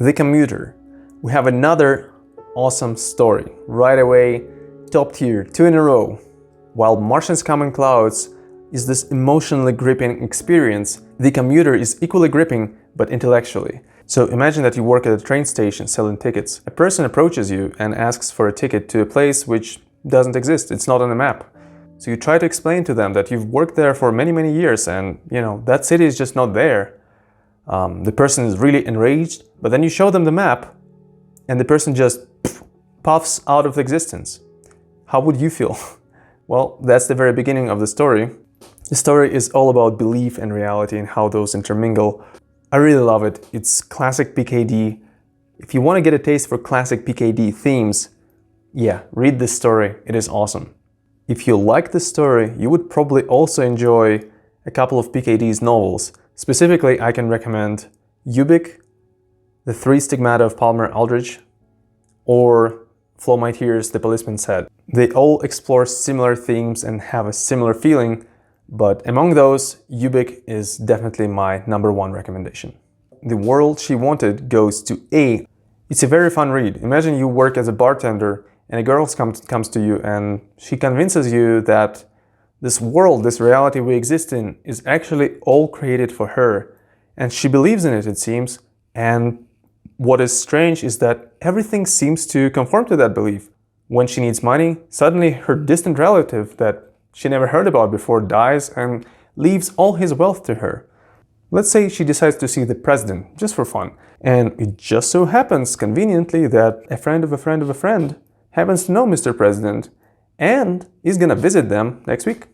The Commuter. We have another awesome story. Right away, top tier, 2 in a row. While Martians Come in Clouds is this emotionally gripping experience, The Commuter is equally gripping, but intellectually. So imagine that you work at a train station selling tickets. A person approaches you and asks for a ticket to a place which doesn't exist, it's not on the map. So you try to explain to them that you've worked there for many years and, that city is just not there. The person is really enraged, but then you show them the map and the person just puffs out of existence. How would you feel? Well, that's the very beginning of the story. The story is all about belief and reality and how those intermingle. I really love it. It's classic P.K.D. If you want to get a taste for classic P.K.D. themes, yeah, read this story. It is awesome. If you like this story, you would probably also enjoy a couple of P.K.D.'s novels. Specifically, I can recommend Ubik, The Three Stigmata of Palmer Eldritch, or Flow My Tears, The Policeman Said. They all explore similar themes and have a similar feeling, but among those, Ubik is definitely my #1 recommendation. The World She Wanted goes to A. It's a very fun read. Imagine you work as a bartender and a girl comes to you and she convinces you that this world, this reality we exist in, is actually all created for her. And she believes in it, it seems. And what is strange is that everything seems to conform to that belief. When she needs money, suddenly her distant relative that she never heard about before dies and leaves all his wealth to her. Let's say she decides to see the president, just for fun. And it just so happens, conveniently, that a friend of a friend of a friend happens to know Mr. President and is gonna visit them next week.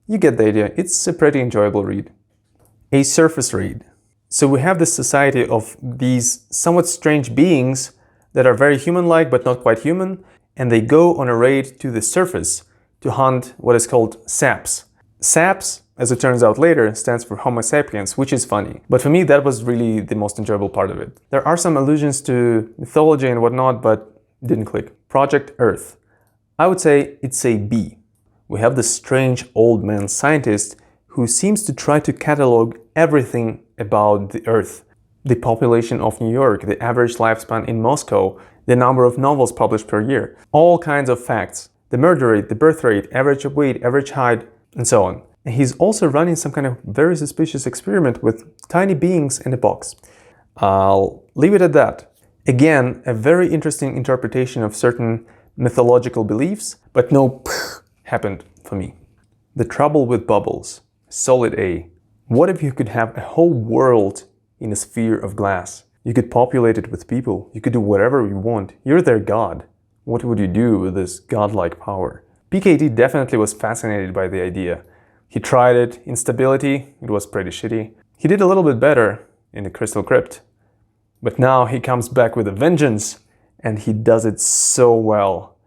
You get the idea. It's a pretty enjoyable read. A surface read. So we have this society of these somewhat strange beings that are very human-like but not quite human, and they go on a raid to the surface to hunt what is called saps. Saps, as it turns out later, stands for Homo sapiens, which is funny. But for me, that was really the most enjoyable part of it. There are some allusions to mythology and whatnot, but didn't click. Project Earth. I would say it's a B. We have this strange old man scientist who seems to try to catalog everything about the Earth. The population of New York, the average lifespan in Moscow, the number of novels published per year, all kinds of facts. The murder rate, the birth rate, average weight, average height, and so on. And he's also running some kind of very suspicious experiment with tiny beings in a box. I'll leave it at that. Again, a very interesting interpretation of certain mythological beliefs, but no happened for me. The Trouble with Bubbles. Solid A. What if you could have a whole world in a sphere of glass? You could populate it with people. You could do whatever you want. You're their god. What would you do with this godlike power? P.K.D. definitely was fascinated by the idea. He tried it. Instability, it was pretty shitty. He did a little bit better in the Crystal Crypt. But now he comes back with a vengeance, and he does it so well.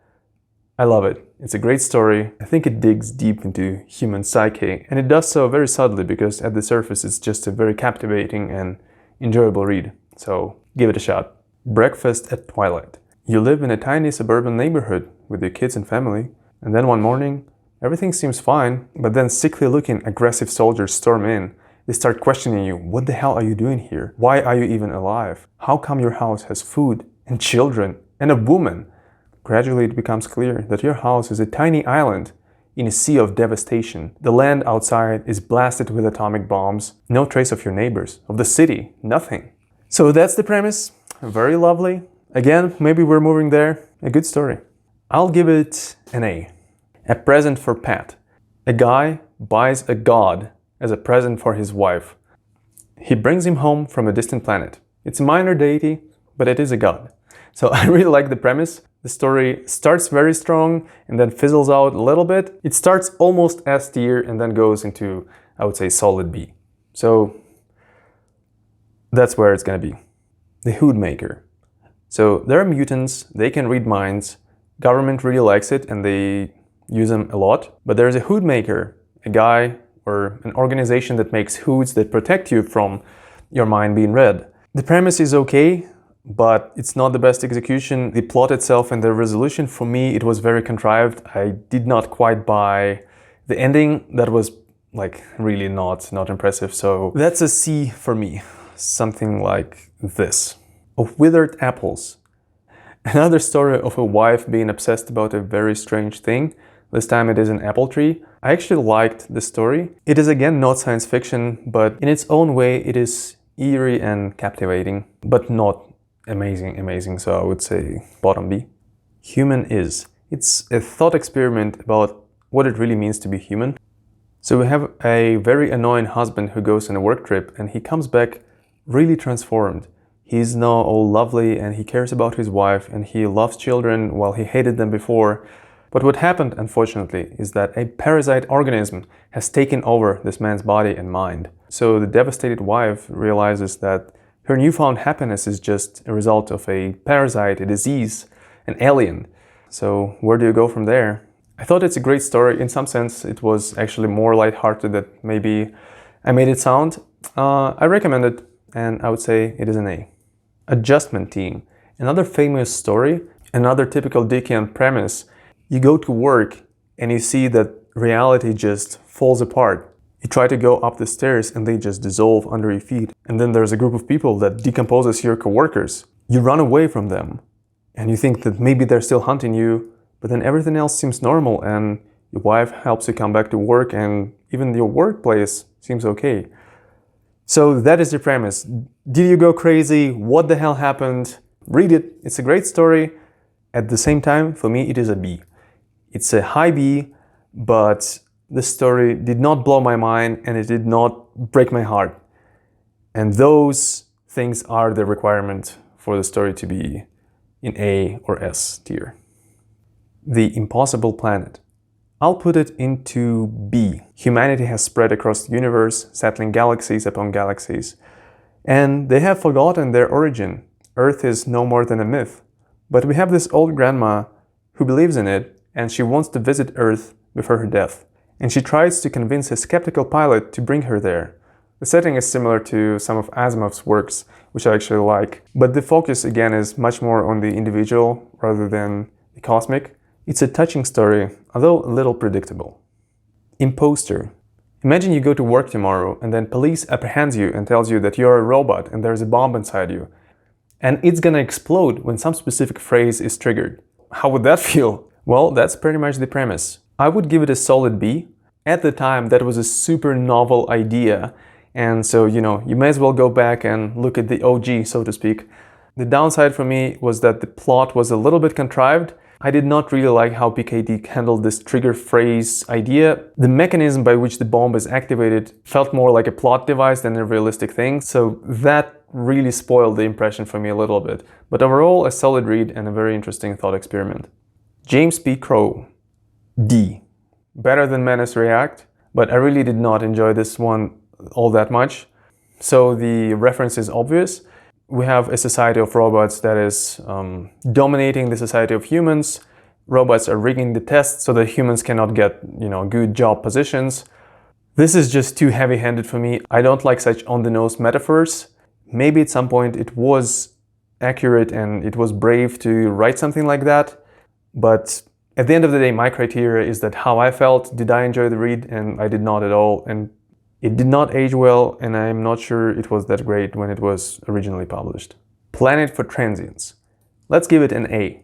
I love it. It's a great story. I think it digs deep into human psyche, and it does so very subtly because at the surface it's just a very captivating and enjoyable read. So give it a shot. Breakfast at Twilight. You live in a tiny suburban neighborhood with your kids and family, and then one morning, everything seems fine, but then sickly-looking aggressive soldiers storm in. They start questioning you. What the hell are you doing here? Why are you even alive? How come your house has food and children and a woman? Gradually it becomes clear that your house is a tiny island in a sea of devastation. The land outside is blasted with atomic bombs. No trace of your neighbors, of the city, nothing. So that's the premise. Very lovely. Again, maybe we're moving there. A good story. I'll give it an A. A present for Pat. A guy buys a god as a present for his wife. He brings him home from a distant planet. It's a minor deity, but it is a god. So I really like the premise. The story starts very strong and then fizzles out a little bit. It starts almost S tier and then goes into, I would say, solid B. So that's where it's gonna be. The Hoodmaker. So there are mutants, they can read minds. Government really likes it and they use them a lot. But there's a Hoodmaker, a guy or an organization that makes hoods that protect you from your mind being read. The premise is okay, but it's not the best execution. The plot itself and the resolution, for me, it was very contrived. I did not quite buy the ending. That was like really not impressive. So that's a C for me, something like this. of withered apples. Another story of a wife being obsessed about a very strange thing. This time it is an apple tree. I actually liked the story. It is again not science fiction, but in its own way it is eerie and captivating, but not amazing, so I would say bottom B. Human Is. It's a thought experiment about what it really means to be human. So we have a very annoying husband who goes on a work trip and he comes back really transformed. He's now all lovely and he cares about his wife and he loves children while he hated them before. But what happened, unfortunately, is that a parasite organism has taken over this man's body and mind. So the devastated wife realizes that her newfound happiness is just a result of a parasite, a disease, an alien. So where do you go from there? I thought it's a great story. In some sense, it was actually more lighthearted than maybe I made it sound. I recommend it, and I would say it is an A. Adjustment Team. Another famous story, another typical Dickian premise. You go to work and you see that reality just falls apart. You try to go up the stairs and they just dissolve under your feet. And then there's a group of people that decomposes your coworkers. You run away from them and you think that maybe they're still hunting you, but then everything else seems normal and your wife helps you come back to work and even your workplace seems okay. So that is the premise. Did you go crazy? What the hell happened? Read it. It's a great story. At the same time, for me, it is a B. It's a high B, but the story did not blow my mind and it did not break my heart. And those things are the requirement for the story to be in A or S tier. The Impossible Planet. I'll put it into B. Humanity has spread across the universe, settling galaxies upon galaxies. And they have forgotten their origin. Earth is no more than a myth. But we have this old grandma who believes in it, and she wants to visit Earth before her death. And she tries to convince a skeptical pilot to bring her there. The setting is similar to some of Asimov's works, which I actually like. But the focus, again, is much more on the individual rather than the cosmic. It's a touching story, although a little predictable. Imposter. Imagine you go to work tomorrow and then police apprehends you and tells you that you're a robot and there's a bomb inside you. And it's gonna explode when some specific phrase is triggered. How would that feel? Well, that's pretty much the premise. I would give it a solid B. At the time, that was a super novel idea. And so, you may as well go back and look at the OG, so to speak. The downside for me was that the plot was a little bit contrived. I did not really like how P.K.D handled this trigger phrase idea. The mechanism by which the bomb is activated felt more like a plot device than a realistic thing, so that really spoiled the impression for me a little bit. But overall, a solid read and a very interesting thought experiment. James P. Crow. D. Better than Menace React, but I really did not enjoy this one all that much. So the reference is obvious. We have a society of robots that is dominating the society of humans. Robots are rigging the tests so that humans cannot get, good job positions. This is just too heavy-handed for me. I don't like such on-the-nose metaphors. Maybe at some point it was accurate and it was brave to write something like that. But at the end of the day, my criteria is that how I felt, did I enjoy the read? And I did not at all. And it did not age well, and I'm not sure it was that great when it was originally published. Planet for Transients. Let's give it an A.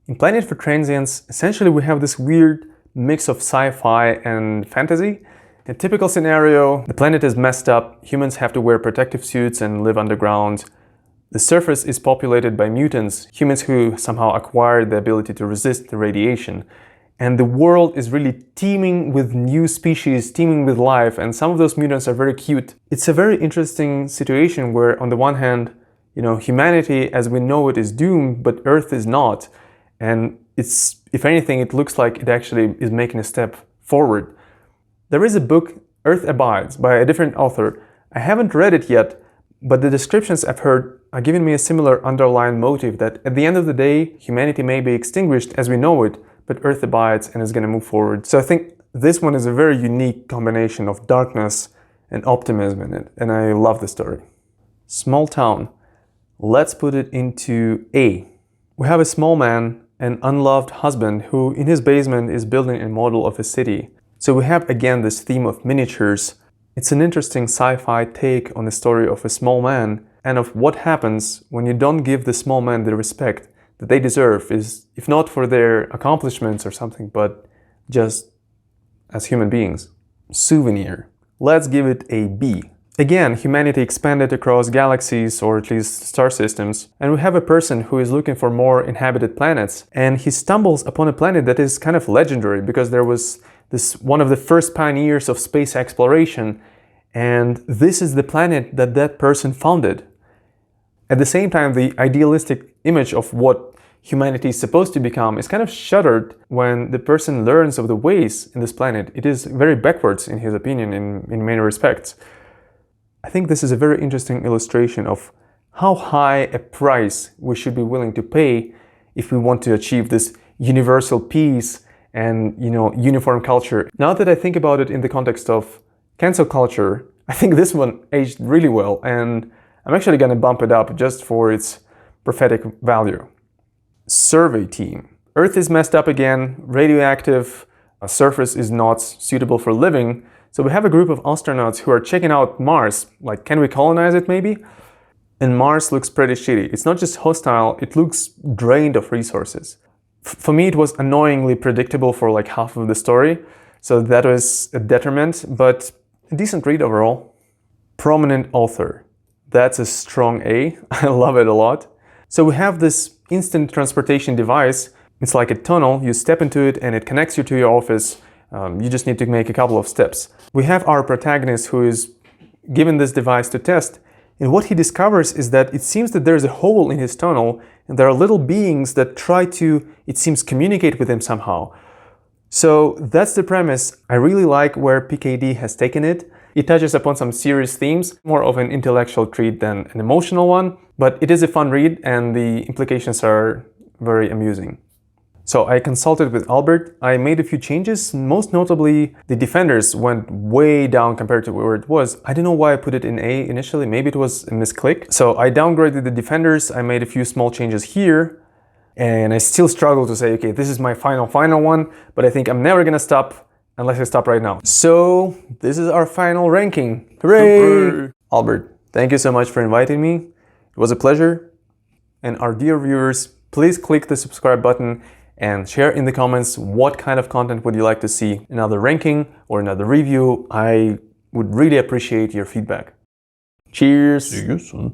In Planet for Transients, essentially we have this weird mix of sci-fi and fantasy. A typical scenario, the planet is messed up, humans have to wear protective suits and live underground. The surface is populated by mutants, humans who somehow acquired the ability to resist the radiation. And the world is really teeming with new species, teeming with life, and some of those mutants are very cute. It's a very interesting situation where, on the one hand, humanity as we know it is doomed, but Earth is not. And if anything, it looks like it actually is making a step forward. There is a book, Earth Abides, by a different author. I haven't read it yet, but the descriptions I've heard are giving me a similar underlying motive that at the end of the day, humanity may be extinguished as we know it, but Earth abides and is going to move forward. So I think this one is a very unique combination of darkness and optimism in it, and I love the story. Small Town. Let's put it into A. We have a small man, an unloved husband who in his basement is building a model of a city. So we have again this theme of miniatures. It's an interesting sci-fi take on the story of a small man and of what happens when you don't give the small men the respect that they deserve, is if not for their accomplishments or something, but just as human beings. Souvenir. Let's give it a B. Again, humanity expanded across galaxies, or at least star systems, and we have a person who is looking for more inhabited planets, and he stumbles upon a planet that is kind of legendary because there was this one of the first pioneers of space exploration, and this is the planet that that person founded. At the same time, the idealistic image of what humanity is supposed to become is kind of shuttered when the person learns of the ways in this planet. It is very backwards, in his opinion, in many respects. I think this is a very interesting illustration of how high a price we should be willing to pay if we want to achieve this universal peace and, uniform culture. Now that I think about it in the context of cancel culture, I think this one aged really well, and I'm actually gonna bump it up just for its prophetic value. Survey team. Earth is messed up again, radioactive, a surface is not suitable for living, so we have a group of astronauts who are checking out Mars, like, can we colonize it maybe? And Mars looks pretty shitty. It's not just hostile, it looks drained of resources. For me, it was annoyingly predictable for like half of the story, so that was a detriment, but a decent read overall. Prominent author. That's a strong A. I love it a lot. So we have this instant transportation device. It's like a tunnel. You step into it and it connects you to your office. You just need to make a couple of steps. We have our protagonist who is given this device to test. And what he discovers is that it seems that there's a hole in his tunnel and there are little beings that try to, it seems, communicate with him somehow. So that's the premise. I really like where P.K.D. has taken it. It touches upon some serious themes, more of an intellectual treat than an emotional one, but it is a fun read and the implications are very amusing. So I consulted with Albert, I made a few changes, most notably the defenders went way down compared to where it was. I don't know why I put it in A initially, maybe it was a misclick. So I downgraded the defenders, I made a few small changes here, and I still struggle to say, okay, this is my final one, but I think I'm never gonna stop unless I stop right now. So this is our final ranking. Hooray! Super. Albert, thank you so much for inviting me. It was a pleasure. And our dear viewers, please click the subscribe button and share in the comments what kind of content would you like to see, another ranking or another review. I would really appreciate your feedback. Cheers! See you soon.